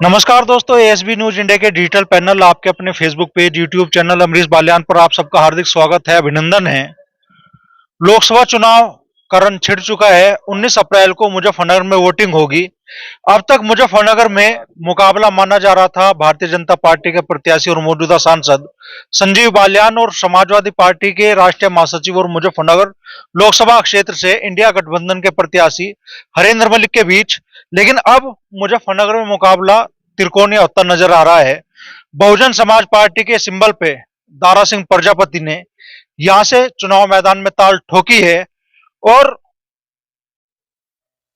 नमस्कार दोस्तों, ASB news India के डिजिटल पैनल आपके अपने Facebook page, YouTube channel Amrish Baliyan पर आप सबका हार्दिक स्वागत है, अभिनंदन है। लोकसभा चुनाव का रण छिड़ चुका है। 19 अप्रैल को मुजफ्फरनगर में वोटिंग होगी। अब तक मुजफ्फरनगर में मुकाबला माना जा रहा था भारतीय जनता पार्टी के प्रत्याशी और मौजूदा सांसद संजीव बालियान और समाजवादी पार्टी के राष्ट्रीय महासचिव और मुजफ्फरनगर लोकसभा क्षेत्र से इंडिया गठबंधन के प्रत्याशी हरेंद्र मलिक के बीच। लेकिन अब मुजफ्फरनगर में मुकाबला त्रिकोणीय होता नजर आ रहा है। बहुजन समाज पार्टी के सिंबल पे दारा सिंह प्रजापति ने यहां से चुनाव मैदान में ताल ठोकी है और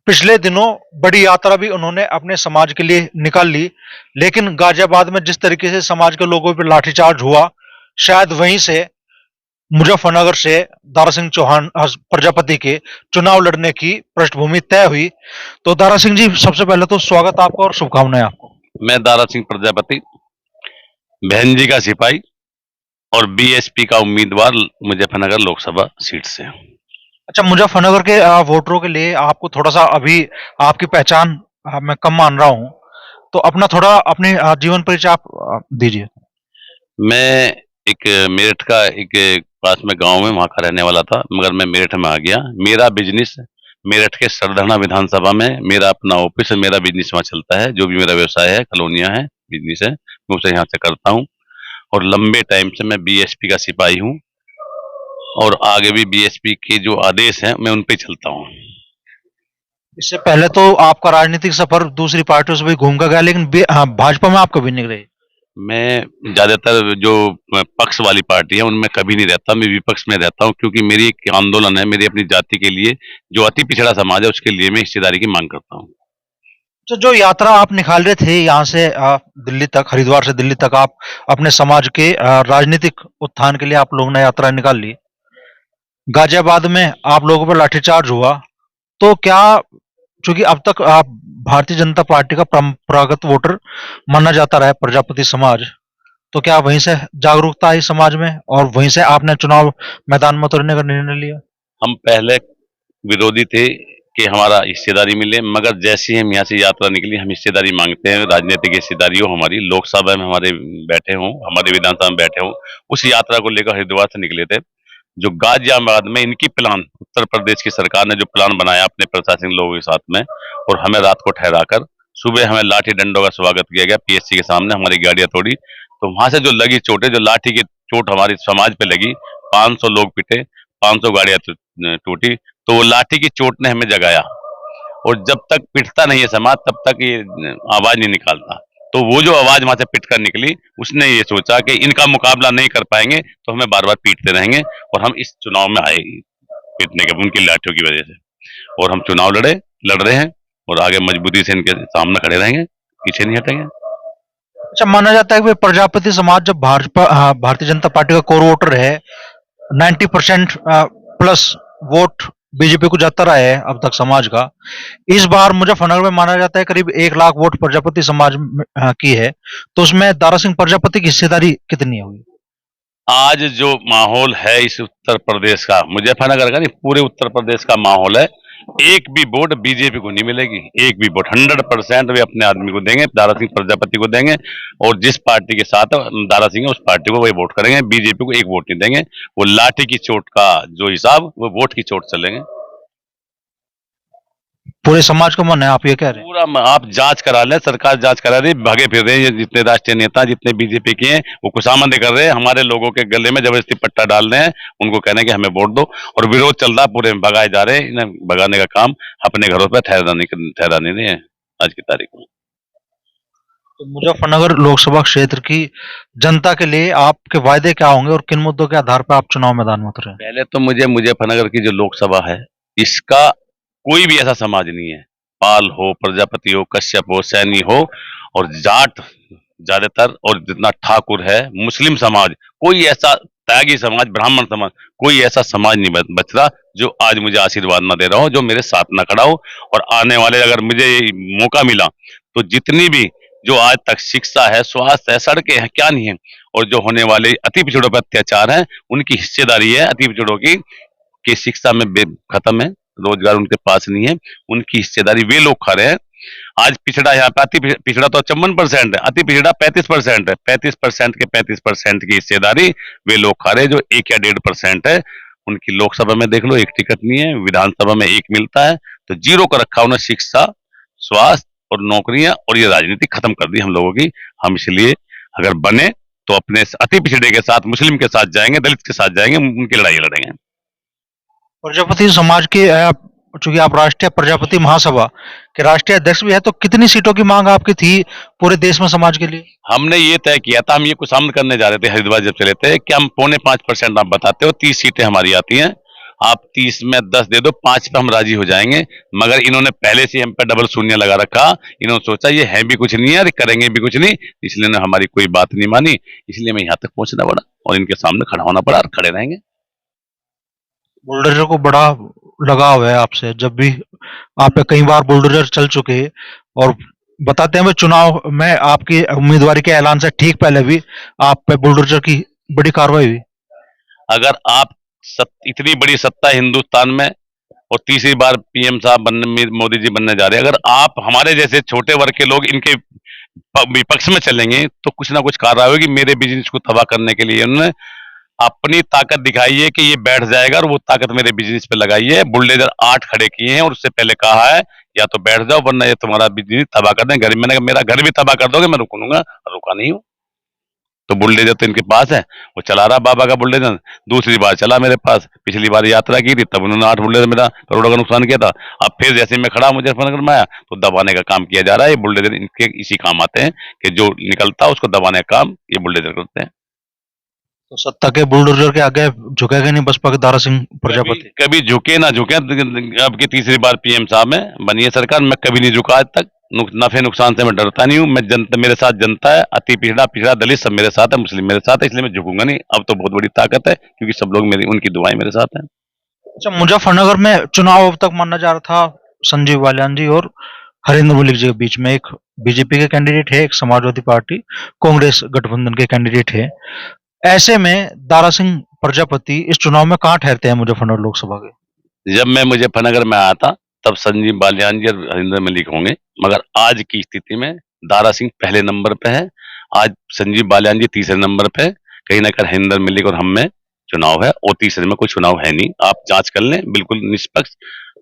पिछले दिनों बड़ी यात्रा भी उन्होंने अपने समाज के लिए निकाल ली। लेकिन गाजियाबाद में जिस तरीके से समाज के लोगों पर लाठीचार्ज हुआ, शायद वहीं से मुजफ्फरनगर से दारा सिंह चौहान प्रजापति के चुनाव लड़ने की पृष्ठभूमि तय हुई। तो दारा सिंह जी, सबसे पहले तो स्वागत आपका और शुभकामनाएं आपको। मैं दारा सिंह प्रजापति, बहन जी का सिपाही और बीएसपी का उम्मीदवार मुजफ्फरनगर लोकसभा सीट से। अच्छा, मुजफ्फरनगर के वोटरों के लिए आपको थोड़ा सा अभी आपकी पहचान मैं कम मान रहा हूं, तो अपना थोड़ा अपने जीवन परिचय आप दीजिए। मैं एक मेरठ का एक पास में गांव में वहां का रहने वाला था, मगर मैं मेरठ में आ गया। मेरा बिजनेस मेरठ के सरधना विधानसभा में मेरा अपना ऑफिस है, मेरा बिजनेस वहाँ चलता है। जो भी मेरा व्यवसाय है, कॉलोनियां है, बिजनेस है, मैं उसे यहाँ से करता हूँ। और लंबे टाइम से मैं बीएसपी का सिपाही हूँ और आगे भी बीएसपी के जो आदेश हैं मैं उन पे चलता हूँ। इससे पहले तो आपका राजनीतिक सफर दूसरी पार्टियों से भी घूम कर गया, लेकिन भाजपा में आप कभी नहीं रहे। मैं ज्यादातर जो पक्ष वाली पार्टी है उनमें कभी नहीं रहता, मैं विपक्ष में रहता हूँ, क्योंकि मेरी एक आंदोलन है, मेरी अपनी जाति के लिए, जो अति पिछड़ा समाज है उसके लिए मैं हिस्सेदारी की मांग करता हूँ। तो जो यात्रा आप निकाल रहे थे यहाँ से दिल्ली तक, हरिद्वार से दिल्ली तक, आप अपने समाज के राजनीतिक उत्थान के लिए आप लोगों ने यात्रा निकाल ली। गाजियाबाद में आप लोगों पर लाठीचार्ज हुआ, तो क्या, चूंकि अब तक आप भारतीय जनता पार्टी का परंपरागत वोटर माना जाता रहा है प्रजापति समाज, तो क्या वहीं से जागरूकता आई समाज में और वहीं से आपने चुनाव मैदान में उतरने का निर्णय लिया? हम पहले विरोधी थे कि हमारा हिस्सेदारी मिले, मगर जैसे ही हम यहाँ से यात्रा निकली, हम हिस्सेदारी मांगते हैं। राजनीतिक हिस्सेदारी हो हमारी, लोकसभा में हमारे बैठे हों, हमारे विधानसभा में बैठे हों। उस यात्रा को लेकर हरिद्वार से निकले थे। जो गाजियाबाद में इनकी प्लान, उत्तर प्रदेश की सरकार ने जो प्लान बनाया अपने प्रशासनिक लोगों के साथ में, और हमें रात को ठहराकर सुबह हमें लाठी डंडों का स्वागत किया गया पीएससी के सामने, हमारी गाड़ियां तोड़ी। तो वहां से जो लगी चोटें, जो लाठी की चोट हमारी समाज पे लगी, 500 लोग पिटे, 500 गाड़ियां टूटी। तो वो लाठी की चोट ने हमें जगाया, और जब तक पिटता नहीं है समाज तब तक ये आवाज नहीं निकालता। तो वो जो आवाज वहां से पिट कर निकली, उसने ये सोचा कि इनका मुकाबला नहीं कर पाएंगे तो हमें बार बार पीटते रहेंगे, और हम इस चुनाव में आए पीटने के, उनकी लाठियों की वजह से। और हम चुनाव लड़ रहे हैं, और आगे मजबूती से इनके सामने खड़े रहेंगे, पीछे नहीं हटेंगे। अच्छा, माना जाता है कि प्रजापति समाज जब भाजपा भारतीय जनता पार्टी का कोर वोटर है, 90% प्लस वोट बीजेपी को जाता रहा है अब तक समाज का। इस बार मुजफ्फरनगर में माना जाता है करीब 1 लाख वोट प्रजापति समाज की है, तो उसमें दारा सिंह प्रजापति की हिस्सेदारी कितनी होगी? आज जो माहौल है इस उत्तर प्रदेश का, मुजफ्फरनगर का नहीं, पूरे उत्तर प्रदेश का माहौल है, एक भी वोट बीजेपी को नहीं मिलेगी। एक भी वोट 100% वे अपने आदमी को देंगे, दारा सिंह प्रजापति को देंगे। और जिस पार्टी के साथ दारा सिंह है उस पार्टी को वही वोट करेंगे, बीजेपी को एक वोट नहीं देंगे। वो लाठी की चोट का जो हिसाब, वो वोट की चोट चलेंगे। पूरे समाज का मन है, आप ये कह रहे हैं? पूरा आप जांच करा लें, सरकार जांच करा रही, भागे फिर रहे हैं। ये जितने राष्ट्रीय नेता, जितने बीजेपी के हैं, वो खुशामंदी कर रहे हैं, हमारे लोगों के गले में जबरदस्ती पट्टा डाल रहे हैं, उनको कहने हैं कि हमें वोट दो। और विरोध चल रहा, पूरे में भगाए जा रहे हैं। इन्हें भगाने का काम अपने घरों पर ठहरा नहीं है आज की तारीख में। तो मुजफ्फरनगर लोकसभा क्षेत्र की जनता के लिए आपके वायदे क्या होंगे और किन मुद्दों के आधार पर आप चुनाव मैदान में उतरे? पहले तो मुझे मुजफ्फरनगर की जो लोकसभा है, इसका कोई भी ऐसा समाज नहीं है, पाल हो, प्रजापति हो, कश्यप हो, सैनी हो, और जाट ज्यादातर, और जितना ठाकुर है, मुस्लिम समाज, कोई ऐसा त्यागी समाज, ब्राह्मण समाज, कोई ऐसा समाज नहीं बच रहा जो आज मुझे आशीर्वाद ना दे रहा हो, जो मेरे साथ ना खड़ा हो। और आने वाले, अगर मुझे मौका मिला, तो जितनी भी जो आज तक शिक्षा है, स्वास्थ्य है, सड़कें हैं, क्या नहीं है, और जो होने वाले अति पिछड़ों पर अत्याचार है, उनकी हिस्सेदारी है अति पिछड़ों की, कि शिक्षा में खत्म है, रोजगार उनके पास नहीं है, उनकी हिस्सेदारी वे लोग खा रहे हैं आज पिछड़ा यहाँ पे पिछड़ा तो 54% है, अति पिछड़ा 35% है। 35% के 35% की हिस्सेदारी वे लोग खा रहे हैं जो 1 या 1.5% है। उनकी लोकसभा में देख लो एक टिकट नहीं है, विधानसभा में एक मिलता है। तो जीरो कर रखा उन्हें शिक्षा, स्वास्थ्य और नौकरियां, और ये राजनीति खत्म कर दी हम लोगों की। हम इसलिए अगर बने तो अपने अति पिछड़े के साथ, मुस्लिम के साथ जाएंगे, दलित के साथ जाएंगे, उनकी लड़ाई लड़ेंगे। प्रजापति समाज के चूंकि आप राष्ट्रीय प्रजापति महासभा के राष्ट्रीय अध्यक्ष भी है, तो कितनी सीटों की मांग आपकी थी पूरे देश में समाज के लिए? हमने ये तय किया था, हम ये कुछ सामने करने जा रहे थे हरिद्वार जब चले थे, कि हम 0.5% आप बताते हो, 30 सीटें हमारी आती हैं, आप 30 में 10 दे दो, 5 पे हम राजी हो जाएंगे। मगर इन्होंने पहले से हम पे डबल शून्य लगा रखा। इन्होंने सोचा ये है भी कुछ नहीं है, करेंगे भी कुछ नहीं, इसलिए ने हमारी कोई बात नहीं मानी। इसलिए मैं यहाँ तक पहुंचना पड़ा और इनके सामने खड़ा होना पड़ा, और खड़े रहेंगे। बुलडोजर को बड़ा लगाव है आपसे, जब भी आप पे कई बार बुलडोजर चल चुके हैं, और बताते हैं चुनाव में आपकी उम्मीदवारी के ऐलान से ठीक पहले भी आप पे बुलडोजर की बड़ी कार्रवाई हुई। अगर आप इतनी बड़ी सत्ता हिंदुस्तान में और तीसरी बार पीएम साहब बनने, मोदी जी बनने जा रहे हैं, अगर आप हमारे जैसे छोटे वर्ग के लोग इनके विपक्ष में चलेंगे तो कुछ ना कुछ कार्रवाई होगी। मेरे बिजनेस को तबाह करने के लिए उन्होंने अपनी ताकत दिखाई है कि ये बैठ जाएगा, और वो ताकत मेरे बिजनेस पे लगाई है। बुलडोजर 8 खड़े किए हैं और उससे पहले कहा है या तो बैठ जाओ, वरना ये तुम्हारा बिजनेस तबाह कर दें। घर मैंने कहा मेरा घर भी तबाह कर दोगे, मैं रुकूंगा, रुका नहीं हूँ। तो बुलडोजर तो इनके पास है, वो चला रहा बाबा का बुलडोजर। दूसरी बार चला मेरे पास, पिछली बार यात्रा की थी तब उन्होंने 8 बुलडोजर मेरा करोड़ों का नुकसान किया था। अब फिर जैसे मैं खड़ा मुजफ्फरनगर में आया तो दबाने का काम किया जा रहा है। ये बुलडोजर इनके इसी काम आते हैं कि जो निकलता है उसको दबाने का काम ये बुलडोजर करते हैं। तो सत्ता के बुलडोजर के आगे झुकेगा नहीं बसपा के दारा सिंह प्रजापति? कभी झुके ना झुके, अब की तीसरी बार पीएम साहब में बनी है सरकार, मैं कभी नहीं झुका आज तक। नफे नुकसान से मैं डरता नहीं हूँ। मैं जनता, मेरे साथ जनता है, अति पिछड़ा पिछड़ा दलित सब मेरे साथ है, मुस्लिम मेरे साथ है, इसलिए मैं झुकूंगा नहीं। अब तो बहुत बड़ी ताकत है क्योंकि सब लोग मेरी, उनकी दुआएं मेरे साथ हैं। अच्छा, मुजफ्फरनगर में चुनाव अब तक माना जा रहा था संजीव बालियान जी और हरेंद्र मलिक जी के बीच में। एक बीजेपी के कैंडिडेट है, एक समाजवादी पार्टी कांग्रेस गठबंधन के कैंडिडेट है। ऐसे में दारा सिंह प्रजापति इस चुनाव में कहाँ ठहरते हैं मुजफ्फरनगर लोकसभा के? जब मैं मुजफ्फरनगर में आया था तब संजीव बालियान जी और हरिंदर मलिक होंगे, मगर आज की स्थिति में दारा सिंह पहले नंबर पे है। आज संजीव बालियान जी तीसरे नंबर पे है। कहीं ना कहीं हरिंदर मलिक और हम में चुनाव है, और तीसरे में कोई चुनाव है नहीं। आप जांच कर लें, बिल्कुल निष्पक्ष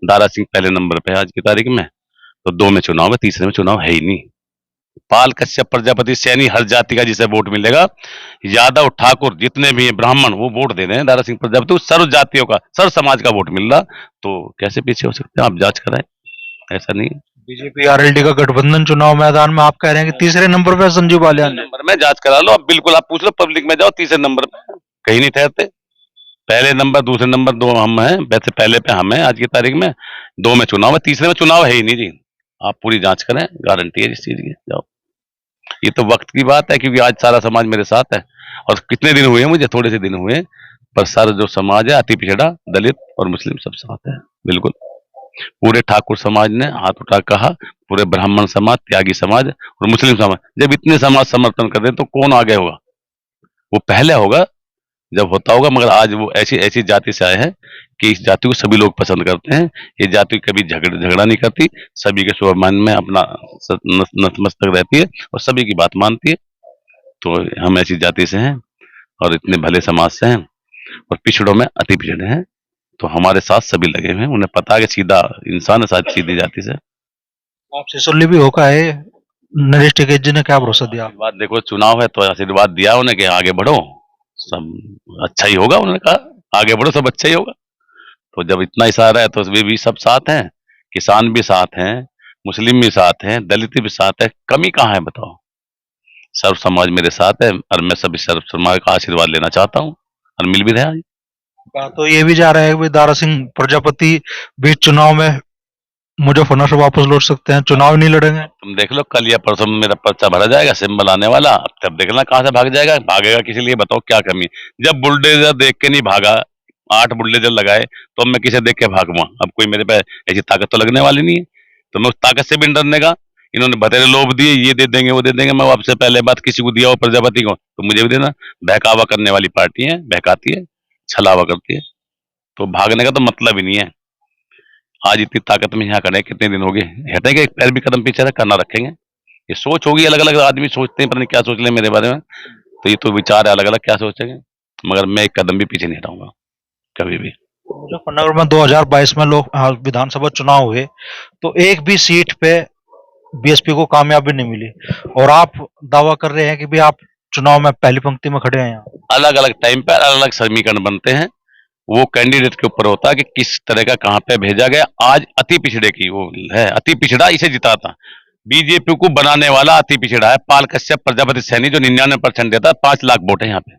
दारा सिंह पहले नंबर पे है आज की तारीख में। तो 2 में चुनाव है, तीसरे में चुनाव है ही नहीं। पाल कश्यप प्रजापति सैनी हर जाति का जिसे वोट मिलेगा, यादव ठाकुर जितने भी हैं ब्राह्मण वो वोट दे रहे हैं दारा सिंह प्रजापति, सर्व जातियों का, सर्व समाज का वोट मिल रहा। तो कैसे पीछे हो सकते हैं? आप जांच कराएं, ऐसा नहीं है। बीजेपी आरएलडी का गठबंधन चुनाव मैदान में आप कह रहे हैं कि तीसरे नंबर पर संजीव बालियान है। नंबर में जांच करा लो, आप बिल्कुल, आप पूछ लो पब्लिक में, जाओ तीसरे नंबर पे कहीं नहीं ठहरते। पहले नंबर दूसरे नंबर 2 हम हैं, वैसे पहले पे हम हैं आज की तारीख में। 2 में चुनाव है, तीसरे में चुनाव है ही नहीं जी। आप पूरी जांच करें, गारंटी है इस चीज की। जाओ, ये तो वक्त की बात है क्योंकि आज सारा समाज मेरे साथ है। और कितने दिन हुए हैं, मुझे थोड़े से दिन हुए हैं, पर सारा जो समाज है, अति पिछड़ा दलित और मुस्लिम सब साथ है। बिल्कुल पूरे ठाकुर समाज ने हाथ उठा कहा, पूरे ब्राह्मण समाज, त्यागी समाज और मुस्लिम समाज, जब इतने समाज समर्थन कर रहे हैं तो कौन आगे होगा? वो पहले होगा जब होता होगा। मगर आज वो ऐसी ऐसी जाति से आए हैं कि इस जाति को सभी लोग पसंद करते हैं। ये जाति कभी झगड़ा नहीं करती, सभी के स्वाभिमान में अपना नतमस्तक रहती है और सभी की बात मानती है। तो हम ऐसी जाति से हैं और इतने भले समाज से हैं और पिछड़ों में अति पिछड़े हैं। तो हमारे साथ सभी लगे हुए हैं, उन्हें पता है कि सीधा इंसान है, साथ सीधी जाति से। आप सिसोली भी होका है, नरेश टिकैत जी ने क्या भरोसा दिया? बात देखो, चुनाव है तो आशीर्वाद दिया उन्हें कि आगे बढ़ो, सब अच्छा ही होगा। उन्होंने कहा आगे बढ़ो, सब अच्छा ही होगा। तो जब इतना इशारा है तो वे भी सब साथ हैं, किसान भी साथ हैं, मुस्लिम भी साथ हैं, दलित भी साथ है। कमी कहाँ है बताओ? सर्व समाज मेरे साथ है और मैं सभी सर्व समाज का आशीर्वाद लेना चाहता हूँ और मिल भी रहा है। तो ये भी जा रहा है कि दारा सिंह प्रजापति बीच चुनाव में मुजफ्फरनगर से वापस लौट सकते हैं, चुनाव नहीं लड़ेंगे। तुम देख लो, कल या परसों में मेरा पर्चा भरा जाएगा, सिंबल आने वाला, अब तब देखना कहाँ से भाग जाएगा। भागेगा किसी लिए बताओ, क्या कमी? जब बुलडोजर देख के नहीं भागा, 8 बुलडोजर लगाए, तो अब मैं किसे देख के भागूंगा? अब कोई मेरे पे ऐसी ताकत तो लगने वाली नहीं है, तो मैं उस ताकत से भी नहीं डरने का। इन्होंने बतेरे लोभ दिए, ये दे देंगे वो दे देंगे। मैं आपसे पहले बात, किसी को दिया हो प्रजापति को तो मुझे भी देना। बहकावा करने वाली पार्टी है, बहकाती है, छलावा करती है, तो भागने का तो मतलब ही नहीं है। आज इतनी ताकत में यहाँ खड़े, कितने दिन हो गए, हटेंगे एक पैर भी कदम पीछे करना रखेंगे। ये सोच होगी, अलग अलग आदमी सोचते हैं, पता नहीं क्या सोच ले मेरे बारे में, तो ये तो विचार है अलग अलग क्या सोचेंगे, मगर मैं एक कदम भी पीछे नहीं हटाऊंगा कभी भी। मुजफ्फरनगर में 2022 में लोग विधानसभा चुनाव हुए तो एक भी सीट पे बीएसपी को कामयाबी नहीं मिली, और आप दावा कर रहे हैं कि भी आप चुनाव में पहली पंक्ति में खड़े हैं यहाँ। अलग अलग टाइम पर अलग अलग समीकरण बनते हैं, वो कैंडिडेट के ऊपर होता है कि किस तरह का कहां पे भेजा गया। आज अति पिछड़े की वो है, अति पिछड़ा इसे जिताता, बीजेपी को बनाने वाला अति पिछड़ा है पाल कश्यप प्रजापति सैनी, जो 99% देता है। 5 लाख वोट है यहाँ पे।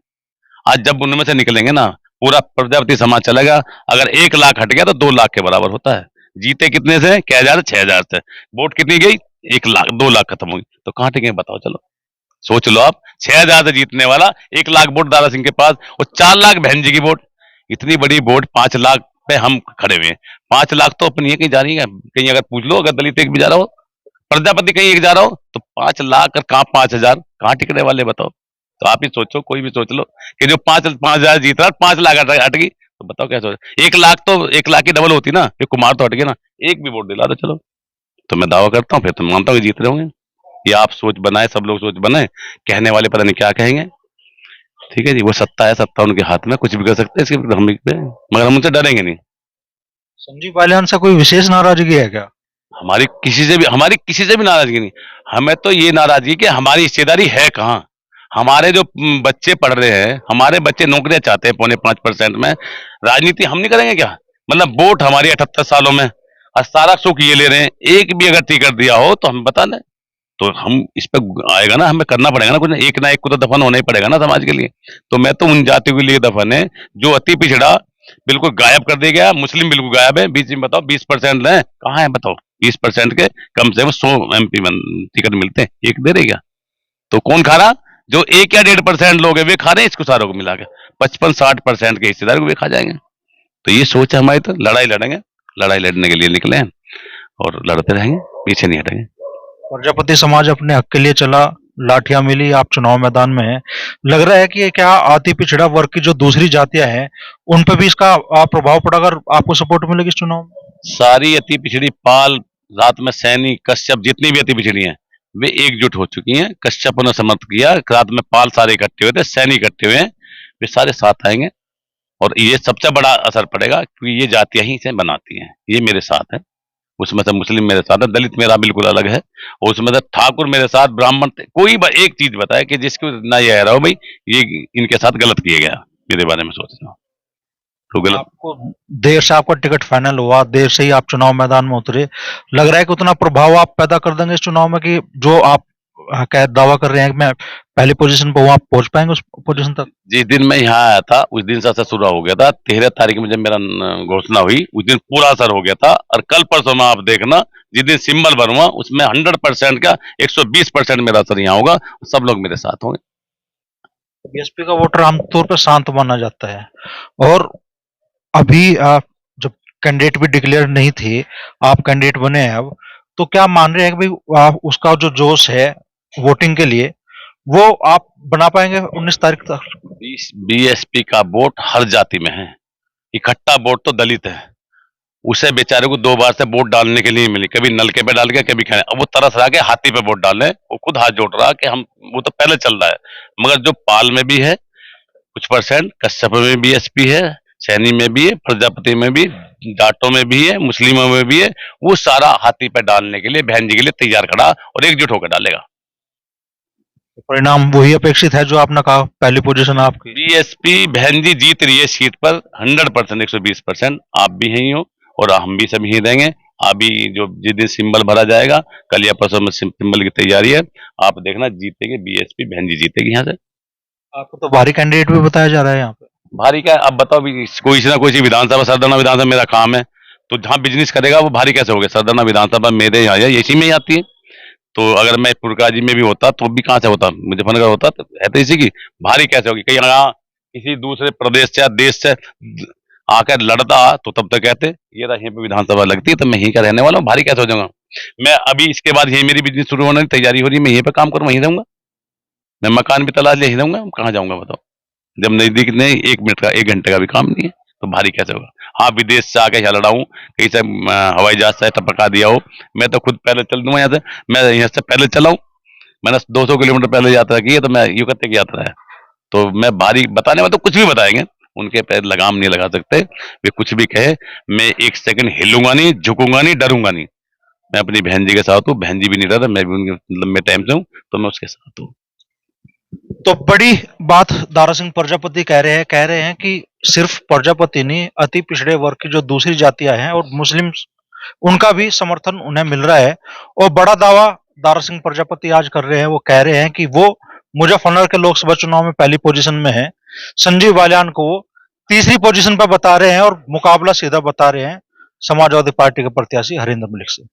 आज जब उनमें से निकलेंगे ना, पूरा प्रजापति समाज चलेगा। अगर 1 लाख हट गया तो 2 लाख के बराबर होता है। जीते कितने से, क्या हजार, 6,000 से। वोट कितनी गई, 1 लाख, 2 लाख खत्म होगी, तो कहां टिके बताओ। चलो सोच लो आप, 6,000 से जीतने वाला 1 लाख वोट दारा सिंह के पास, और 4 लाख बहन जी की वोट। इतनी बड़ी वोट 5 लाख पे हम खड़े हुए हैं। 5 लाख तो अपनी है, कहीं जा रही है, कहीं अगर पूछ लो, अगर दलित एक भी जा रहा हो, प्रजापति कहीं एक जा रहा हो, तो 5 लाख और कहां 5,000, कहां टिकने वाले बताओ। तो आप ही सोचो, कोई भी सोच लो कि जो 5,000 जीत रहा है, 5 लाख हट गई, तो बताओ क्या सोच। 1 लाख तो 1 लाख की डबल होती ना, ये कुमार तो हट गए ना, एक भी वोट दिला दो चलो, तो मैं दावा करता हूँ, फिर तो मानता हूँ कि जीत रहे होंगे। ये आप सोच बनाए, सब लोग सोच बनाए, कहने वाले पता नहीं क्या कहेंगे। ठीक है जी, वो सत्ता है, सत्ता उनके हाथ में, कुछ भी कर सकते हैं इसके विरुद्ध हम पे, मगर हम उनसे डरेंगे नहीं। संजीव बालियान से कोई विशेष नाराजगी है क्या? हमारी किसी से भी नाराजगी नहीं। हमें तो ये नाराजगी कि हमारी हिस्सेदारी है कहाँ। हमारे जो बच्चे पढ़ रहे हैं, हमारे बच्चे नौकरियां चाहते हैं 4.5% में, राजनीति हम नहीं करेंगे क्या? मतलब वोट हमारी 78 सालों में, और सारा सुख ये ले रहे हैं, एक भी अगर टिकट दिया हो तो हम बता दें, तो हम इस पे आएगा ना, हमें करना पड़ेगा ना कुछ, एक ना एक को तो दफन होना ही पड़ेगा ना समाज के लिए। तो मैं तो उन जातियों के लिए दफन है जो अति पिछड़ा बिल्कुल गायब कर दिया गया। मुस्लिम बिल्कुल गायब है, बीच में बताओ 20% है, कहाँ है बताओ। 20% के कम से कम 100 MP टिकट मिलते हैं, एक दे रही क्या? तो कौन खा रहा? जो 1 या 1.5% लोग है वे खा रहे हैं इसको सारों को मिला के। 55-60% के हिस्सेदार को वे खा जाएंगे। तो ये सोच है हमारी, तो लड़ाई लड़ेंगे, लड़ाई लड़ने के लिए निकले हैं और लड़ते रहेंगे, पीछे नहीं हटेंगे। प्रजापति समाज अपने हक के लिए चला, लाठियां मिली, आप चुनाव मैदान में हैं। लग रहा है कि ये क्या अति पिछड़ा वर्ग की जो दूसरी जातियां हैं उन पर भी इसका प्रभाव पड़ा अगर आपको सपोर्ट मिलेगी इस चुनाव में? सारी अति पिछड़ी पाल, रात में सैनी, कश्यप, जितनी भी अति पिछड़ी हैं वे एकजुट हो चुकी हैं। कश्यप ने समर्थ किया, रात में पाल सारे इकट्ठे हुए थे, सैनी इकट्ठे हुए हैं, वे सारे साथ आएंगे और ये सबसे बड़ा असर पड़ेगा क्योंकि ये जातियां ही इसे बनाती हैं। ये मेरे साथ है, उसमें से मुस्लिम मेरे साथ है, दलित मेरा बिल्कुल अलग है, और उसमें से ठाकुर मेरे साथ, ब्राह्मण, कोई एक चीज बताए कि जिसको ना ये रहा हो भाई ये इनके साथ गलत किया गया, मेरे बारे में सोच रहा हूँ तो गलत। आपको देर से आपका टिकट फाइनल हुआ, देर से ही आप चुनाव मैदान में उतरे, लग रहा है कि उतना प्रभाव आप पैदा कर देंगे इस चुनाव में कि जो आप क्या दावा कर रहे हैं कि मैं पहली पोजीशन पर हूं, आप पहुंच पाएंगे उस पोजीशन तक? जिस दिन मैं यहाँ आया था उस दिन से असर शुरू हो गया था। 13 तारीख में जब मेरा घोषणा हुई उस दिन पूरा असर हो गया था, और कल परसों में आप देखना जिस दिन सिंबल बनूंगा उसमें 100% का 120% मेरा असर यहाँ होगा, सब लोग मेरे साथ होंगे। बीएसपी का वोटर आमतौर पर शांत माना जाता है, और अभी आप जब कैंडिडेट भी डिक्लेयर नहीं थे, आप कैंडिडेट बने हैं अब, तो क्या मान रहे हैं कि भाई आप उसका जो जोश है वोटिंग के लिए वो आप बना पाएंगे 19 तारीख तक? बीएसपी का वोट हर जाति में है, इकट्ठा वोट तो दलित है, उसे बेचारे को 2 बार से वोट डालने के लिए मिली, कभी नलके पे डाल के कभी खाने, अब वो तरस रहा के हाथी पे वोट डाले, वो खुद हाथ जोड़ रहा कि हम, वो तो पहले चल रहा है। मगर जो पाल में भी है कुछ परसेंट, कश्यप में बीएसपी है, सैनी में भी है, प्रजापति में भी, जाटों में भी है, मुस्लिमों में भी है, वो सारा हाथी पे डालने के लिए, बहन जी के लिए तैयार खड़ा और एकजुट होकर डालेगा। परिणाम वही अपेक्षित है जो आपने कहा, पहली पोजीशन आपकी। बीएसपी बहन जी जीत रही है सीट पर 100%, 120%। आप भी यही हो और हम भी सब यही देंगे। अभी जो जिस दिन सिंबल भरा जाएगा, कल या परसों में सिंबल की तैयारी है, आप देखना जीतेगी बीएसपी, बहन जी जीतेगी यहाँ से। आपको तो भारी कैंडिडेट भी बताया जा रहा है यहाँ पे। भारी क्या, अब बताओ भी, कोई ना कोई सी विधानसभा, सरदाना विधानसभा मेरा काम है, तो जहाँ बिजनेस करेगा वो भारी कैसे हो गया? सरदाना विधानसभा मेरे यहाँ है, इसी में ही आती है। तो अगर मैं पुरकाजी में भी होता तो भी कहाँ से होता, मुजफ्फरनगर होता, तो है तो इसी की। भारी कैसे होगी? कहीं यहाँ किसी दूसरे प्रदेश से या देश से आकर लड़ता तो तब तक कहते ये यहीं पे विधानसभा लगती है तो मैं यहीं का रहने वाला हूँ, भारी कैसे हो जाऊंगा? मैं अभी इसके बाद यही मेरी बिजनेस शुरू होने की तैयारी हो रही है, मैं यहीं पे काम करूँ, वहीं रहूंगा, मैं मकान भी तलाश ले यहीं रहूंगा, कहाँ जाऊंगा बताओ? जब नजदीक नहीं, 1 मिनट का, 1 घंटे का भी काम नहीं है, तो भारी कैसे होगा? हाँ विदेश से आके यहाँ लड़ा हूँ, कहीं से हवाई जहाज से टपका दिया हो, मैं तो खुद पहले चल दूंगा यहाँ से। मैं यहाँ से पहले चला हूँ, मैंने 200 किलोमीटर पहले यात्रा की है, तो मैं यूं करते की यात्रा है। तो मैं भारी बताने में तो कुछ भी बताएंगे, उनके पैर लगाम नहीं लगा सकते। वे कुछ भी कहे, मैं एक सेकंड हिलूंगा नहीं, झुकूंगा नहीं, डरूंगा नहीं। मैं अपनी बहन जी के साथ हूँ, बहन जी भी नहीं डर, मैं भी उनके लंबे टाइम से हूँ, तो मैं उसके साथ हूँ। तो बड़ी बात दारा सिंह प्रजापति कह रहे हैं कि सिर्फ प्रजापति नहीं, अति पिछड़े वर्ग की जो दूसरी जातियां हैं और मुस्लिम, उनका भी समर्थन उन्हें मिल रहा है। और बड़ा दावा दारा सिंह प्रजापति आज कर रहे हैं, वो कह रहे हैं कि वो मुजफ्फरनगर के लोकसभा चुनाव में पहली पोजीशन में है। संजीव बालियान को वो तीसरी पोजीशन पर बता रहे हैं और मुकाबला सीधा बता रहे हैं समाजवादी पार्टी के प्रत्याशी हरिंदर मलिक से।